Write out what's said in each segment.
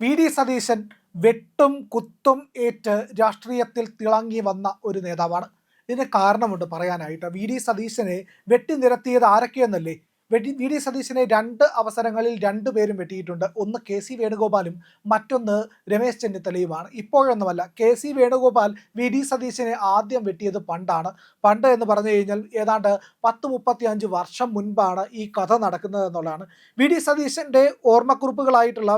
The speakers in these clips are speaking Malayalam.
വി ഡി സതീശൻ വെട്ടും കുത്തും ഏറ്റ് രാഷ്ട്രീയത്തിൽ തിളങ്ങി വന്ന ഒരു നേതാവാണ്. ഇതിന് കാരണമുണ്ട് പറയാനായിട്ട്. വി ഡി സതീശനെ വെട്ടിനിരത്തിയത് ആരൊക്കെയെന്നല്ലേ? വി ഡി സതീശനെ രണ്ട് അവസരങ്ങളിൽ രണ്ടുപേരും വെട്ടിയിട്ടുണ്ട്. ഒന്ന് കെ സി വേണുഗോപാലും മറ്റൊന്ന് രമേശ് ചെന്നിത്തലയുമാണ്. ഇപ്പോഴൊന്നുമല്ല. K C Venugopal V D സതീശനെ ആദ്യം വെട്ടിയത് പണ്ടാണ്. പണ്ട് എന്ന് പറഞ്ഞു കഴിഞ്ഞാൽ ഏതാണ്ട് 10-35 വർഷം മുൻപാണ് ഈ കഥ നടക്കുന്നത് എന്നുള്ളതാണ്. വി ഡി സതീശൻ്റെ ഓർമ്മക്കുറിപ്പുകളായിട്ടുള്ള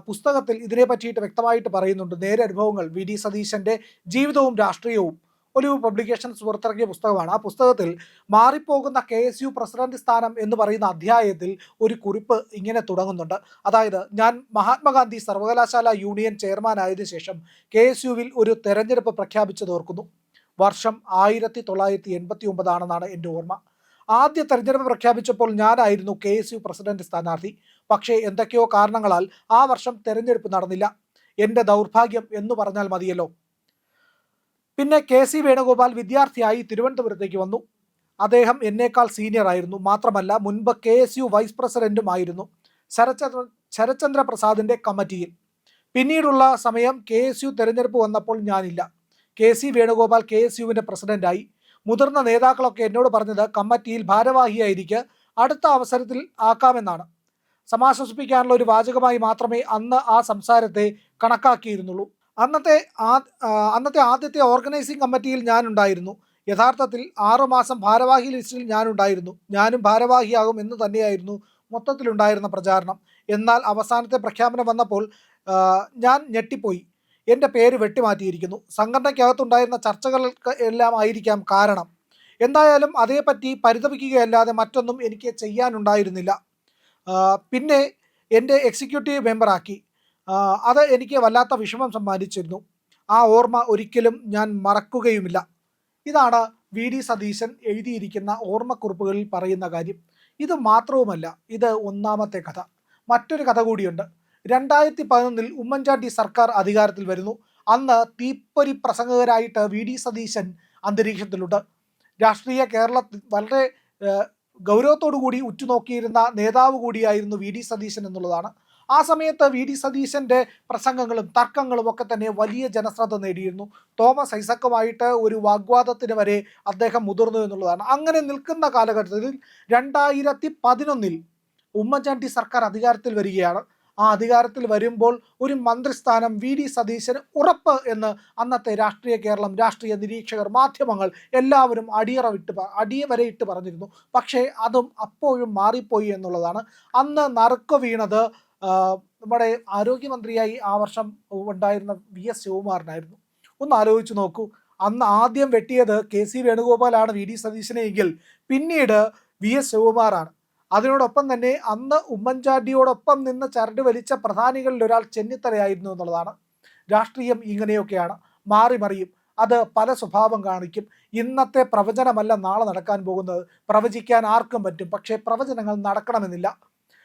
പുസ്തകത്തിൽ ഇതിനെ പറ്റിയിട്ട് വ്യക്തമായിട്ട് പറയുന്നുണ്ട്. നേരെ അനുഭവങ്ങൾ, വി ഡി സതീശൻ്റെ ജീവിതവും രാഷ്ട്രീയവും. ഒലിവ് പബ്ലിക്കേഷൻസ് പുറത്തിറക്കിയ പുസ്തകമാണ്. ആ പുസ്തകത്തിൽ മാറിപ്പോകുന്ന കെ എസ് യു പ്രസിഡന്റ് സ്ഥാനം എന്ന് പറയുന്ന അധ്യായത്തിൽ ഒരു കുറിപ്പ് ഇങ്ങനെ തുടങ്ങുന്നുണ്ട്. അതായത്, ഞാൻ മഹാത്മാഗാന്ധി സർവകലാശാല യൂണിയൻ ചെയർമാൻ ആയതിനു ശേഷം കെ എസ് യുവിൽ ഒരു തെരഞ്ഞെടുപ്പ് പ്രഖ്യാപിച്ചത് ഓർക്കുന്നു. വർഷം 1989 ആണെന്നാണ് എൻ്റെ ഓർമ്മ. ആദ്യ തെരഞ്ഞെടുപ്പ് പ്രഖ്യാപിച്ചപ്പോൾ ഞാനായിരുന്നു കെ എസ് യു പ്രസിഡന്റ് സ്ഥാനാർത്ഥി. പക്ഷേ എന്തൊക്കെയോ കാരണങ്ങളാൽ ആ വർഷം തെരഞ്ഞെടുപ്പ് നടന്നില്ല. എൻ്റെ ദൗർഭാഗ്യം എന്ന് പറഞ്ഞാൽ മതിയല്ലോ. പിന്നെ കെ സി വേണുഗോപാൽ വിദ്യാർത്ഥിയായി തിരുവനന്തപുരത്തേക്ക് വന്നു. അദ്ദേഹം എന്നേക്കാൾ സീനിയർ ആയിരുന്നു. മാത്രമല്ല മുൻപ് കെ എസ് യു വൈസ് പ്രസിഡന്റും ആയിരുന്നു, ശരത്ചന്ദ്ര പ്രസാദിൻ്റെ കമ്മിറ്റിയിൽ. പിന്നീടുള്ള സമയം കെ എസ് യു തെരഞ്ഞെടുപ്പ് വന്നപ്പോൾ ഞാനില്ല. K C Venugopal K S യുവിൻ്റെ പ്രസിഡന്റായി. മുതിർന്ന നേതാക്കളൊക്കെ എന്നോട് പറഞ്ഞത് കമ്മിറ്റിയിൽ ഭാരവാഹിയായിരിക്കെ അടുത്ത അവസരത്തിൽ ആക്കാമെന്നാണ്. സമാശ്വസിപ്പിക്കാനുള്ള ഒരു വാചകമായി മാത്രമേ അന്ന് ആ സംസാരത്തെ കണക്കാക്കിയിരുന്നുള്ളൂ. അന്നത്തെ ആദ്യത്തെ ഓർഗനൈസിംഗ് കമ്മിറ്റിയിൽ ഞാനുണ്ടായിരുന്നു. യഥാർത്ഥത്തിൽ 6 മാസം ഭാരവാഹി ലിസ്റ്റിൽ ഞാനുണ്ടായിരുന്നു. ഞാനും ഭാരവാഹിയാകും എന്ന് തന്നെയായിരുന്നു മൊത്തത്തിലുണ്ടായിരുന്ന പ്രചാരണം. എന്നാൽ അവസാനത്തെ പ്രഖ്യാപനം വന്നപ്പോൾ ഞാൻ ഞെട്ടിപ്പോയി. എൻ്റെ പേര് വെട്ടിമാറ്റിയിരിക്കുന്നു. സംഘടനയ്ക്കകത്തുണ്ടായിരുന്ന ചർച്ചകൾക്ക് എല്ലാം ആയിരിക്കാം കാരണം. എന്തായാലും അതേപ്പറ്റി പരിതപിക്കുകയല്ലാതെ മറ്റൊന്നും എനിക്ക് ചെയ്യാനുണ്ടായിരുന്നില്ല. പിന്നെ എൻ്റെ എക്സിക്യൂട്ടീവ് മെമ്പറാക്കി. അത് എനിക്ക് വല്ലാത്ത വിഷമം സമ്മാനിച്ചിരുന്നു. ആ ഓർമ്മ ഒരിക്കലും ഞാൻ മറക്കുകയുമില്ല. ഇതാണ് വി ഡി സതീശൻ എഴുതിയിരിക്കുന്ന ഓർമ്മക്കുറിപ്പുകളിൽ പറയുന്ന കാര്യം. ഇത് മാത്രവുമല്ല, ഇത് ഒന്നാമത്തെ കഥ. മറ്റൊരു കഥ കൂടിയുണ്ട്. 2011 ഉമ്മൻചാണ്ടി സർക്കാർ അധികാരത്തിൽ വരുന്നു. അന്ന് തീപ്പൊരി പ്രസംഗകരായിട്ട് വി ഡി സതീശൻ അന്തരീക്ഷത്തിലുണ്ട്. രാഷ്ട്രീയ കേരളത്തിൽ വളരെ ഗൗരവത്തോടു കൂടി ഉറ്റുനോക്കിയിരുന്ന നേതാവ് കൂടിയായിരുന്നു വി ഡി സതീശൻ എന്നുള്ളതാണ്. ആ സമയത്ത് വി ഡി സതീശൻ്റെ പ്രസംഗങ്ങളും തർക്കങ്ങളും ഒക്കെ തന്നെ വലിയ ജനശ്രദ്ധ നേടിയിരുന്നു. തോമസ് ഐസക്കുമായിട്ട് ഒരു വാഗ്വാദത്തിന് വരെ അദ്ദേഹം മുതിർന്നു എന്നുള്ളതാണ്. അങ്ങനെ നിൽക്കുന്ന കാലഘട്ടത്തിൽ 2011 ഉമ്മൻചാണ്ടി സർക്കാർ അധികാരത്തിൽ വരികയാണ്. ആ അധികാരത്തിൽ വരുമ്പോൾ ഒരു മന്ത്രിസ്ഥാനം വി ഡി സതീശന് ഉറപ്പ് എന്ന് അന്നത്തെ രാഷ്ട്രീയ കേരളം, രാഷ്ട്രീയ നിരീക്ഷകർ, മാധ്യമങ്ങൾ എല്ലാവരും അടിയവരയിട്ട് പറഞ്ഞിരുന്നു. പക്ഷേ അതും അപ്പോഴും മാറിപ്പോയി എന്നുള്ളതാണ്. അന്ന് നറുക്ക് വീണത് നമ്മുടെ ആരോഗ്യമന്ത്രിയായി ആ വർഷം ഉണ്ടായിരുന്ന വി എസ് ശിവകുമാറിനായിരുന്നു. ഒന്ന് ആലോചിച്ച് നോക്കൂ. അന്ന് ആദ്യം വെട്ടിയത് കെ സി വേണുഗോപാലാണ് വി ഡി സതീശനെ എങ്കിൽ പിന്നീട് വി എസ് ശിവകുമാറാണ്. അതിനോടൊപ്പം തന്നെ അന്ന് ഉമ്മൻചാണ്ടിയോടൊപ്പം നിന്ന് ചരട് വലിച്ച പ്രധാനികളിൽ ഒരാൾ ചെന്നിത്തലയായിരുന്നു എന്നുള്ളതാണ്. രാഷ്ട്രീയം ഇങ്ങനെയൊക്കെയാണ്, മാറി മറിയും. അത് പല സ്വഭാവം കാണിക്കും. ഇന്നത്തെ പ്രവചനമല്ല നാളെ നടക്കാൻ പോകുന്നത്. പ്രവചിക്കാൻ ആർക്കും പറ്റും, പക്ഷേ പ്രവചനങ്ങൾ നടക്കണമെന്നില്ല.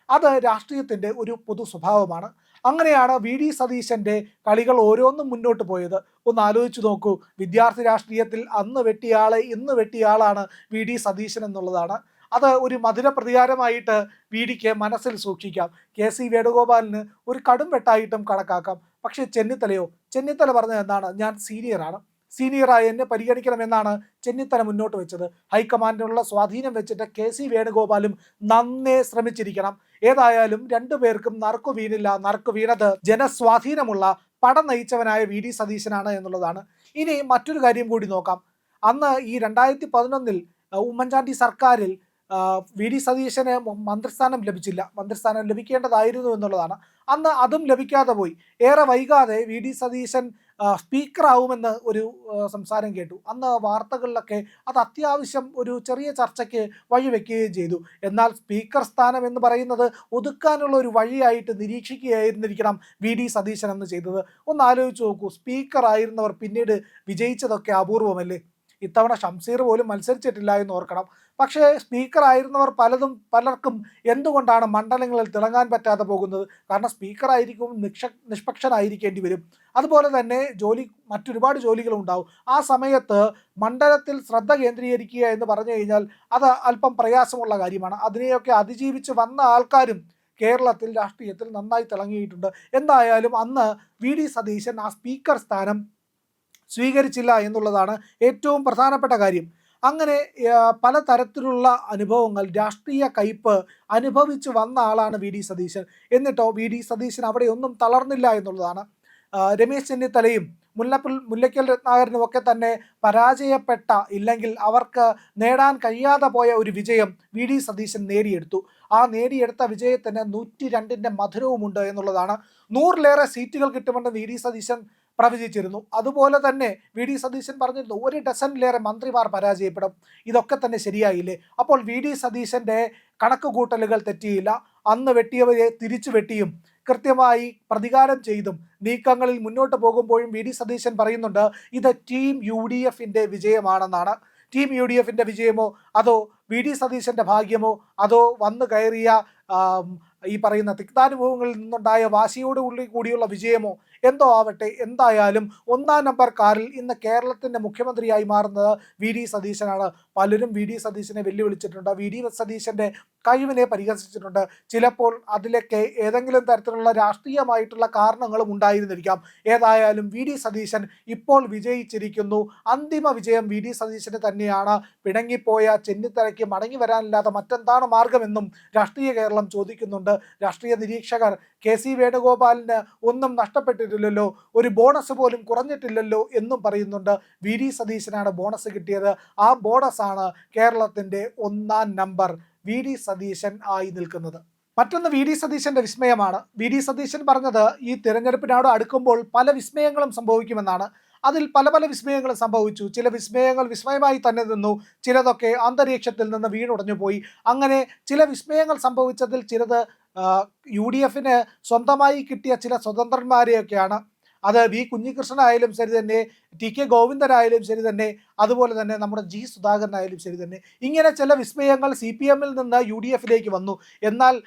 അത് രാഷ്ട്രീയത്തിൻ്റെ ഒരു പൊതു സ്വഭാവമാണ്. അങ്ങനെയാണ് വി ഡി സതീശൻ്റെ കളികൾ ഓരോന്നും മുന്നോട്ട് പോയത്. ഒന്ന് ആലോചിച്ച് നോക്കൂ. വിദ്യാർത്ഥി രാഷ്ട്രീയത്തിൽ അന്ന് വെട്ടിയാളെ ഇന്ന് വെട്ടിയാളാണ് വി ഡി സതീശൻ എന്നുള്ളതാണ്. അത് ഒരു മധുര പ്രതികാരമായിട്ട് വി ഡിക്ക് മനസ്സിൽ സൂക്ഷിക്കാം. കെ സി വേണുഗോപാലിന് ഒരു കടും വെട്ടായിട്ടും കണക്കാക്കാം. പക്ഷേ ചെന്നിത്തല പറഞ്ഞത് എന്താണ്? ഞാൻ സീനിയറായി എന്നെ പരിഗണിക്കണമെന്നാണ് ചെന്നിത്തല മുന്നോട്ട് വെച്ചത്. ഹൈക്കമാൻഡിനുള്ള സ്വാധീനം വെച്ചിട്ട് കെ സി വേണുഗോപാലും നന്നേ ശ്രമിച്ചിരിക്കണം. ഏതായാലും രണ്ടുപേർക്കും നറുക്കു വീണില്ല. നറുക്കു വീണത് ജനസ്വാധീനമുള്ള പടം നയിച്ചവനായ വി ഡി സതീശനാണ് എന്നുള്ളതാണ്. ഇനി മറ്റൊരു കാര്യം കൂടി നോക്കാം. അന്ന് ഈ 2011 ഉമ്മൻചാണ്ടി സർക്കാരിൽ വി ഡി സതീശന് മന്ത്രിസ്ഥാനം ലഭിച്ചില്ല. മന്ത്രിസ്ഥാനം ലഭിക്കേണ്ടതായിരുന്നു എന്നുള്ളതാണ്. അന്ന് അതും ലഭിക്കാതെ പോയി. ഏറെ വൈകാതെ വി ഡി സതീശൻ സ്പീക്കറാവുമെന്ന് ഒരു സംസാരം കേട്ടു. അന്ന് വാർത്തകളിലൊക്കെ അത് അത്യാവശ്യം ഒരു ചെറിയ ചർച്ചയ്ക്ക് വഴിവെക്കുകയും ചെയ്തു. എന്നാൽ സ്പീക്കർ സ്ഥാനം എന്ന് പറയുന്നത് ഒതുക്കാനുള്ള ഒരു വഴിയായിട്ട് നിരീക്ഷിക്കുകയായിരുന്നിരിക്കണം വി ഡി സതീശൻ എന്ന് ചെയ്തത്. ഒന്ന് ആലോചിച്ച് നോക്കൂ. സ്പീക്കർ ആയിരുന്നവർ പിന്നീട് വിജയിച്ചതൊക്കെ അപൂർവമല്ലേ? ഇത്തവണ ഷംസീർ പോലും മത്സരിച്ചിട്ടില്ല എന്ന് ഓർക്കണം. പക്ഷേ സ്പീക്കറായിരുന്നവർ പലർക്കും എന്തുകൊണ്ടാണ് മണ്ഡലങ്ങളിൽ തിളങ്ങാൻ പറ്റാതെ പോകുന്നത്? കാരണം സ്പീക്കറായിരിക്കും നിഷ്പക്ഷനായിരിക്കേണ്ടി വരും. അതുപോലെ തന്നെ മറ്റൊരുപാട് ജോലികളുണ്ടാവും. ആ സമയത്ത് മണ്ഡലത്തിൽ ശ്രദ്ധ കേന്ദ്രീകരിക്കുക എന്ന് പറഞ്ഞു കഴിഞ്ഞാൽ അത് അല്പം പ്രയാസമുള്ള കാര്യമാണ്. അതിനെയൊക്കെ അതിജീവിച്ച് വന്ന ആൾക്കാരും കേരളത്തിൽ രാഷ്ട്രീയത്തിൽ നന്നായി തിളങ്ങിയിട്ടുണ്ട്. എന്തായാലും അന്ന് വി.ഡി. സതീശൻ ആ സ്പീക്കർ സ്ഥാനം സ്വീകരിച്ചില്ല എന്നുള്ളതാണ് ഏറ്റവും പ്രധാനപ്പെട്ട കാര്യം. അങ്ങനെ പലതരത്തിലുള്ള അനുഭവങ്ങൾ, രാഷ്ട്രീയ കയ്പ് അനുഭവിച്ചു വന്ന ആളാണ് വി.ഡി. സതീശൻ. എന്നിട്ടോ വി.ഡി. സതീശൻ അവിടെയൊന്നും തളർന്നില്ല എന്നുള്ളതാണ്. രമേശ് ചെന്നിത്തലയും മുല്ലയ്ക്കൽ രത്നാകരനും ഒക്കെ തന്നെ പരാജയപ്പെട്ട, ഇല്ലെങ്കിൽ അവർക്ക് നേടാൻ കഴിയാതെ പോയ ഒരു വിജയം വി.ഡി. സതീശൻ നേടിയെടുത്തു. ആ നേടിയെടുത്ത വിജയത്തിന് 102ന്റെ മധുരവുമുണ്ട് എന്നുള്ളതാണ്. 100ലേറെ സീറ്റുകൾ കിട്ടുമെന്ന് വി.ഡി. സതീശൻ പ്രവചിച്ചിരുന്നു. അതുപോലെ തന്നെ വി.ഡി. സതീശൻ പറഞ്ഞിരുന്നു 1 ഡസനിലേറെ മന്ത്രിമാർ പരാജയപ്പെടും. ഇതൊക്കെ തന്നെ ശരിയായില്ലേ? അപ്പോൾ വി.ഡി. സതീശൻ്റെ കണക്കുകൂട്ടലുകൾ തെറ്റിയില്ല. അന്ന് വെട്ടിയവരെ തിരിച്ചു വെട്ടിയും കൃത്യമായി പ്രതികാരം ചെയ്തും നീക്കങ്ങളിൽ മുന്നോട്ട് പോകുമ്പോഴും വി.ഡി. സതീശൻ പറയുന്നുണ്ട് ഇത് ടീം UDFന്റെ വിജയമാണെന്നാണ്. ടീം UDFന്റെ വിജയമോ അതോ വി.ഡി. സതീശൻ്റെ ഭാഗ്യമോ അതോ വന്നു കയറിയ ഈ പറയുന്ന തിക്താനുഭവങ്ങളിൽ നിന്നുണ്ടായ വാശിയോടുള്ളിൽ കൂടിയുള്ള വിജയമോ എന്തോ ആവട്ടെ, എന്തായാലും 1-ാം നമ്പർ കാറിൽ ഇന്ന് കേരളത്തിൻ്റെ മുഖ്യമന്ത്രിയായി മാറുന്നത് വി.ഡി. സതീശനാണ്. പലരും വി.ഡി. സതീശനെ വെല്ലുവിളിച്ചിട്ടുണ്ട്, വി.ഡി. സതീശൻ്റെ കഴിവിനെ പരിഹസിച്ചിട്ടുണ്ട്. ചിലപ്പോൾ അതിലൊക്കെ ഏതെങ്കിലും തരത്തിലുള്ള രാഷ്ട്രീയമായിട്ടുള്ള കാരണങ്ങളും ഉണ്ടായിരുന്നിരിക്കാം. ഏതായാലും വി.ഡി. സതീശൻ ഇപ്പോൾ വിജയിച്ചിരിക്കുന്നു. അന്തിമ വിജയം വി.ഡി. സതീശന് തന്നെയാണ്. പിണങ്ങിപ്പോയ ചെന്നിത്തലയ്ക്ക് മടങ്ങി വരാനില്ലാതെ മറ്റെന്താണ് മാർഗമെന്നും രാഷ്ട്രീയ കേരളം ചോദിക്കുന്നുണ്ട്. രാഷ്ട്രീയ നിരീക്ഷകർ കെ.സി. വേണുഗോപാലിന് ഒന്നും നഷ്ടപ്പെട്ടിട്ടില്ലല്ലോ, ഒരു ബോണസ് പോലും കുറഞ്ഞിട്ടില്ലല്ലോ എന്നും പറയുന്നുണ്ട്. വി.ഡി. സതീശനാണ് ബോണസ് കിട്ടിയത്. ആ ബോണസാണ് കേരളത്തിൻ്റെ 1-ാം നമ്പർ വി.ഡി. സതീശൻ ആയി നിൽക്കുന്നത്. മറ്റൊന്ന് വി.ഡി. സതീശൻ്റെ വിസ്മയമാണ്. വി.ഡി. സതീശൻ പറഞ്ഞത് ഈ തിരഞ്ഞെടുപ്പിനോട് അടുക്കുമ്പോൾ പല വിസ്മയങ്ങളും സംഭവിക്കുമെന്നാണ്. അതിൽ പല വിസ്മയങ്ങളും സംഭവിച്ചു. ചില വിസ്മയങ്ങൾ വിസ്മയമായി തന്നെ നിന്നു, ചിലതൊക്കെ അന്തരീക്ഷത്തിൽ നിന്ന് വീണുടഞ്ഞു പോയി. അങ്ങനെ ചില വിസ്മയങ്ങൾ സംഭവിച്ചതിൽ ചിലത് UDFന് സ്വന്തമായി കിട്ടിയ ചില സ്വതന്ത്രന്മാരെയൊക്കെയാണ്. അത് വി കുഞ്ഞികൃഷ്ണനായാലും ശരി തന്നെ, ടി.കെ. ഗോവിന്ദനായാലും ശരി തന്നെ, അതുപോലെ തന്നെ നമ്മുടെ ജി സുധാകരനായാലും ശരി തന്നെ. ഇങ്ങനെ ചില വിസ്മയങ്ങൾ CPMൽ നിന്ന് UDFിലേക്ക് വന്നു. എന്നാൽ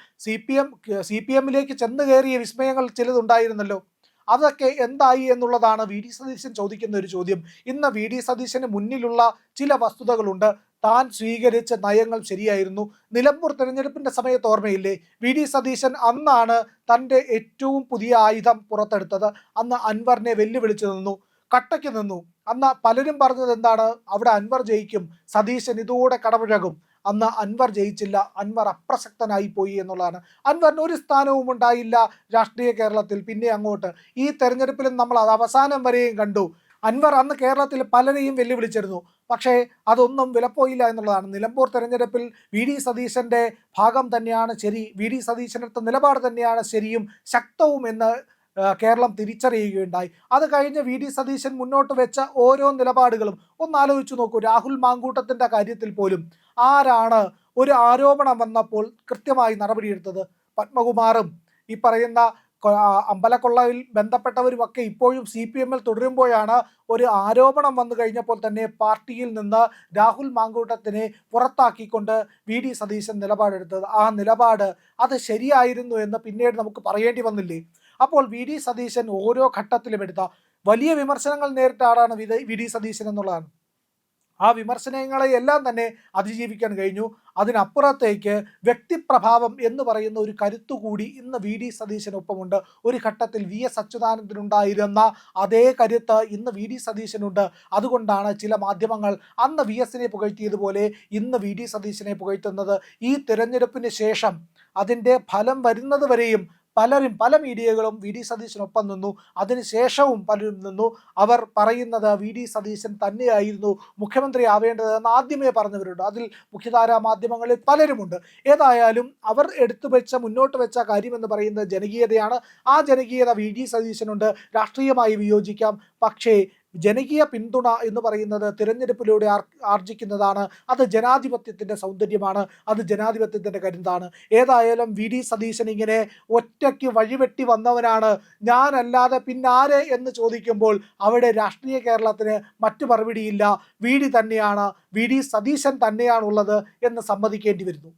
CPMലേക്ക് ചെന്ന് കയറിയ വിസ്മയങ്ങൾ ചിലതുണ്ടായിരുന്നല്ലോ. അതൊക്കെ എന്തായി എന്നുള്ളതാണ് വി.ഡി. സതീശൻ ചോദിക്കുന്ന ഒരു ചോദ്യം. ഇന്ന് വി.ഡി. സതീശന് മുന്നിലുള്ള ചില വസ്തുതകളുണ്ട്. താൻ സ്വീകരിച്ച നയങ്ങൾ ശരിയായിരുന്നു. നിലമ്പൂർ തെരഞ്ഞെടുപ്പിൻ്റെ സമയത്ത് ഓർമ്മയില്ലേ, വി.ഡി. സതീശൻ അന്നാണ് തൻ്റെ ഏറ്റവും പുതിയ ആയുധം പുറത്തെടുത്തത്. അന്ന് അൻവറിനെ വെല്ലുവിളിച്ചു നിന്നു, കട്ടയ്ക്ക് നിന്നു. അന്ന് പലരും പറഞ്ഞത് എന്താണ്, അവിടെ അൻവർ ജയിക്കും, സതീശൻ ഇതോടെ കടപുഴകും. അന്ന് അൻവർ ജയിച്ചില്ല, അൻവർ അപ്രസക്തനായി പോയി എന്നുള്ളതാണ്. അൻവറിന് ഒരു സ്ഥാനവും ഉണ്ടായില്ല രാഷ്ട്രീയ കേരളത്തിൽ. പിന്നെ അങ്ങോട്ട് ഈ തെരഞ്ഞെടുപ്പിലും നമ്മൾ അത് അവസാനം വരെയും കണ്ടു. അൻവർ അന്ന് കേരളത്തിൽ പലരെയും വെല്ലുവിളിച്ചിരുന്നു, പക്ഷേ അതൊന്നും വിലപ്പോയില്ല എന്നുള്ളതാണ്. നിലമ്പൂർ തെരഞ്ഞെടുപ്പിൽ വി.ഡി. സതീശൻ്റെ ഭാഗം തന്നെയാണ് ശരി, വി.ഡി. സതീശനെടുത്ത നിലപാട് തന്നെയാണ് ശരിയും ശക്തവും എന്ന് കേരളം തിരിച്ചറിയുകയുണ്ടായി. അത് കഴിഞ്ഞ് വി.ഡി. സതീശൻ മുന്നോട്ട് വെച്ച ഓരോ നിലപാടുകളും ഒന്നാലോചിച്ചു നോക്കൂ. രാഹുൽ മാങ്കൂട്ടത്തിൻ്റെ കാര്യത്തിൽ പോലും ആരാണ് ഒരു ആരോപണം വന്നപ്പോൾ കൃത്യമായി നടപടിയെടുത്തത്? പത്മകുമാറും ഈ പറയുന്ന അമ്പലക്കൊള്ളയിൽ ബന്ധപ്പെട്ടവരുമൊക്കെ ഇപ്പോഴും CPMൽ തുടരുമ്പോഴാണ് ഒരു ആരോപണം വന്നു കഴിഞ്ഞപ്പോൾ തന്നെ പാർട്ടിയിൽ നിന്ന് രാഹുൽ മാങ്കൂട്ടത്തിനെ പുറത്താക്കിക്കൊണ്ട് വി.ഡി. സതീശൻ നിലപാടെടുത്തത്. ആ നിലപാട് അത് ശരിയായിരുന്നു എന്ന് പിന്നീട് നമുക്ക് പറയേണ്ടി വന്നില്ലേ? അപ്പോൾ വി.ഡി. സതീശൻ ഓരോ ഘട്ടത്തിലും എടുത്ത വലിയ വിമർശനങ്ങൾ നേരിട്ട ആളാണ് വി.ഡി. സതീശൻ എന്നുള്ളതാണ്. ആ വിമർശനങ്ങളെയെല്ലാം തന്നെ അതിജീവിക്കാൻ കഴിഞ്ഞു. അതിനപ്പുറത്തേക്ക് വ്യക്തിപ്രഭാവം എന്ന് പറയുന്ന ഒരു കരുത്തുകൂടി ഇന്ന് വി.ഡി. സതീശനൊപ്പമുണ്ട്. ഒരു ഘട്ടത്തിൽ VS അച്യുതാനന്ദനുണ്ടായിരുന്ന അതേ കരുത്ത് ഇന്ന് വി.ഡി. സതീശനുണ്ട്. അതുകൊണ്ടാണ് ചില മാധ്യമങ്ങൾ അന്ന് VSനെ പുകഴ്ത്തിയതുപോലെ ഇന്ന് വി.ഡി. സതീശനെ പുകഴ്ത്തുന്നത്. ഈ തിരഞ്ഞെടുപ്പിന് ശേഷം അതിൻ്റെ ഫലം വരുന്നത് വരെയും പല മീഡിയകളും വി.ഡി. സതീശനൊപ്പം നിന്നു. അതിനുശേഷവും പലരും നിന്നു. അവർ പറയുന്നത് വി.ഡി. സതീശൻ തന്നെയായിരുന്നു മുഖ്യമന്ത്രി ആവേണ്ടതെന്ന് ആദ്യമേ പറഞ്ഞവരുണ്ട്. അതിൽ മുഖ്യധാരാ മാധ്യമങ്ങളിൽ പലരുമുണ്ട്. ഏതായാലും അവർ മുന്നോട്ട് വെച്ച കാര്യമെന്ന് പറയുന്നത് ജനകീയതയാണ്. ആ ജനകീയത വി.ഡി. സതീശനുണ്ട്. രാഷ്ട്രീയമായി വിയോജിക്കാം, പക്ഷേ ജനകീയ പിന്തുണ എന്ന് പറയുന്നത് തിരഞ്ഞെടുപ്പിലൂടെ ആർജിക്കുന്നതാണ്. അത് ജനാധിപത്യത്തിൻ്റെ സൗന്ദര്യമാണ്, അത് ജനാധിപത്യത്തിൻ്റെ കരുത്താണ്. ഏതായാലും വി.ഡി. സതീശൻ ഇങ്ങനെ ഒറ്റയ്ക്ക് വഴിവെട്ടി വന്നവനാണ്, ഞാനല്ലാതെ പിന്നാരെ എന്ന് ചോദിക്കുമ്പോൾ അവിടെ രാഷ്ട്രീയ കേരളത്തിന് മറ്റു മറുപടിയില്ല. വി.ഡി. തന്നെയാണ്, വി.ഡി. സതീശൻ തന്നെയാണുള്ളത് എന്ന് സമ്മതിക്കേണ്ടി വരുന്നു.